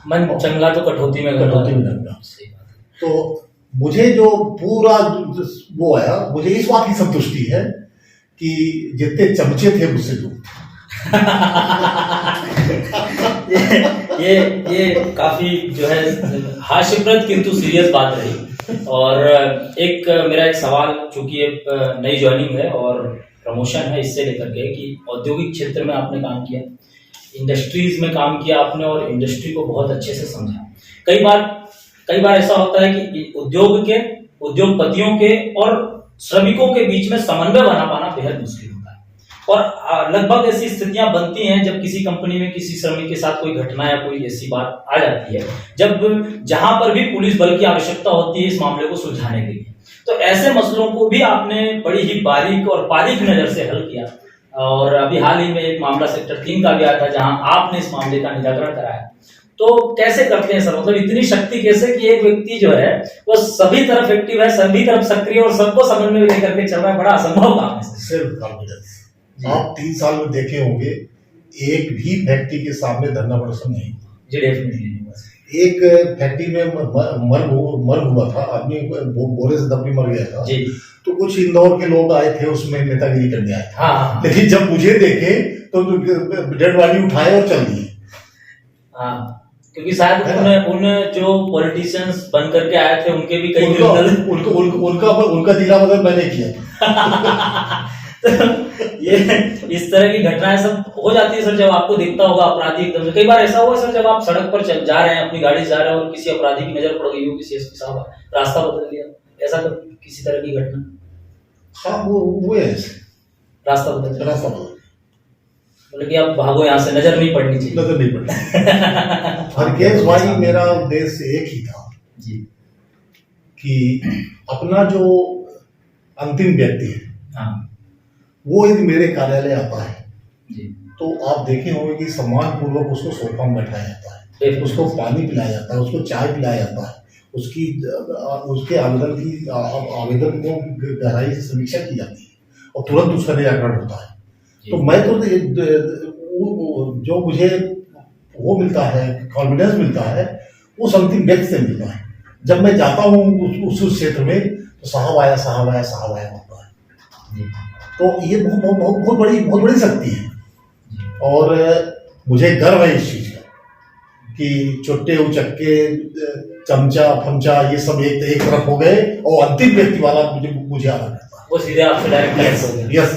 मन चंगा तो कटौती में गंगा। तो मुझे जो पूरा वो आया, मुझे इस बात की संतुष्टि है कि जितने चमचे थे मुझसे दूर ये काफी जो है हास्यप्रद किंतु सीरियस बात रही। और मेरा एक सवाल, चूंकि नई ज्वाइनिंग है और प्रमोशन है, इससे लेकर के कि औद्योगिक क्षेत्र में आपने काम किया, इंडस्ट्रीज में काम किया आपने और इंडस्ट्री को बहुत अच्छे से समझा। कई बार ऐसा होता है कि उद्योगपतियों के और श्रमिकों के बीच में समन्वय बना पाना बेहद मुश्किल होता है, और लगभग ऐसी स्थितियां बनती हैं जब किसी कंपनी में किसी श्रमिक के साथ कोई घटना या कोई ऐसी बात आ जाती है, जहां पर भी पुलिस बल की आवश्यकता होती है इस मामले को सुलझाने के लिए। तो ऐसे मसलों को भी आपने बड़ी ही बारीक और बारीक नजर से हल किया, और अभी हाल ही में एक मामला सेक्टर 3 का भी आया था जहां आपने इस मामले का निराकरण कराया। तो कैसे करते हैं सर, मतलब इतनी शक्ति कैसे कि एक व्यक्ति जो है वो सभी तरफ एक्टिव है, सभी तरफ सक्रिय और सबको समझ में लेकर के चल रहा है, बड़ा असंभव काम है। सिर्फ कॉन्फिडेंस। आप 3 साल में देखे होंगे एक भी फैक्ट्री के सामने धरना प्रदर्शन नहीं। जी डेफिनेटली। एक फैक्ट्री में मर्ग हुआ था, आदमी बोरे से दबी मर गया था जी। तो कुछ इंदौर के लोग आए थे, उसमें नेतागिरी करने आए थे। हाँ। लेकिन जब मुझे देखे तो डेड बॉडी उठाए और चल दिए। हाँ, क्योंकि शायद उन जो पॉलिटिशियंस बन करके आए थे उनके भी कई उनका दिला बदल मैंने किया। तो ये इस तरह की घटनाएं सब हो जाती है सर, जब आपको दिखता होगा अपराधी एकदम से। कई बार ऐसा हुआ सर, जब आप सड़क पर जा रहे हैं, अपनी गाड़ी से जा रहे हैं और किसी अपराधी की नजर पड़ गई हो, किसी एसपी साहब रास्ता बदल दिया, ऐसा किसी तरह की घटना? हाँ, वो है, रास्ता बदल मतलब कि आप भागो यहाँ से, नजर नहीं पड़नी चाहिए। नजर नहीं पड़नी। हरकेश भाई, मेरा उद्देश्य एक ही था जी, कि अपना जो अंतिम व्यक्ति है, हाँ, वो यदि मेरे कार्यालय आता है जी, तो आप देखे होंगे कि सम्मान पूर्वक उसको सोफा में बैठाया जाता है, उसको पानी पिलाया जाता है, उसको चाय पिलाया जाता है, उसके आवेदन को गहराई से समीक्षा की जाती है और तुरंत उसका निराकरण होता है। तो मैं तो जो मुझे वो मिलता है, कॉन्फिडेंस मिलता है, वो अंतिम व्यक्ति से मिलता है। जब मैं जाता हूँ उस क्षेत्र में, तो साहब आया होता है। तो ये बहुत बड़ी शक्ति है, और मुझे गर्व है इस चीज का कि चुट्टे उचक्के चमचा फमचा ये सब एक तरफ हो गए, और अंतिम व्यक्ति वाला मुझे आना करता है, वो सीधे आपसे डायरेक्ट हो गया। यस।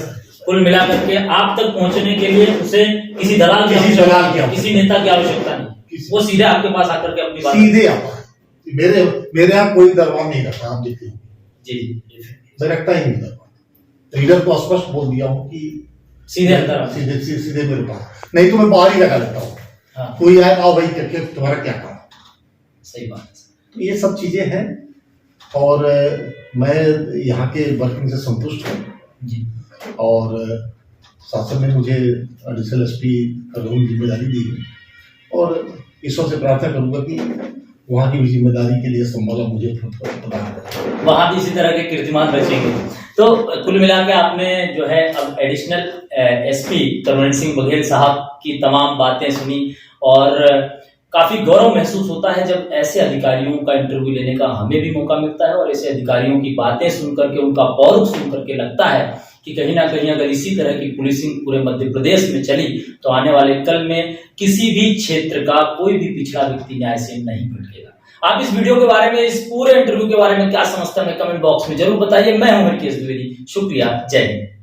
कुल मिलाकर के आप तक पहुंचने के लिए उसे किसी दलाल की किसी नेता की आवश्यकता नहीं, वो सीधे आपके पास आकर के अपनी बात सीधे आता है। मेरे यहाँ कोई दरबार नहीं रखा, आप देखते हो जी, मैं रखता ही नहीं दरबार। लीडर को स्पष्ट बोल दिया हूँ कि सीधे अंदर, सीधे मेरे पास, नहीं तो मैं बाहर ही लगा लेता हूँ। हाँ। कोई आए, आओ भाई करके, तुम्हारा क्या काम। सही बात। तो ये सब चीजें हैं, और मैं यहाँ के वर्किंग से संतुष्ट हूँ जी। और शासन ने मुझे एडिशनल एसपी का जिम्मेदारी दी है, और ईश्वर से प्रार्थना करूंगा कि वहाँ की जिम्मेदारी के लिए संभाला मुझे प्रदान करें, वहाँ भी इसी तरह के कीर्तिमान रचेंगे। तो कुल मिला के आपने जो है अब एडिशनल एसपी तरुण सिंह बघेल साहब की तमाम बातें सुनी, और काफी गौरव महसूस होता है जब ऐसे अधिकारियों का इंटरव्यू लेने का हमें भी मौका मिलता है, और ऐसे अधिकारियों की बातें सुन करके, उनका पौरुष सुन करके लगता है कि कहीं ना कहीं अगर इसी तरह की पुलिसिंग पूरे मध्य प्रदेश में चली तो आने वाले कल में किसी भी क्षेत्र का कोई भी पिछड़ा व्यक्ति न्याय से नहीं भटकेगा। आप इस वीडियो के बारे में, इस पूरे इंटरव्यू के बारे में क्या समझते हैं, कमेंट बॉक्स में जरूर बताइए। मैं हूं हरकेश द्विवेदी, शुक्रिया, जय हिंद।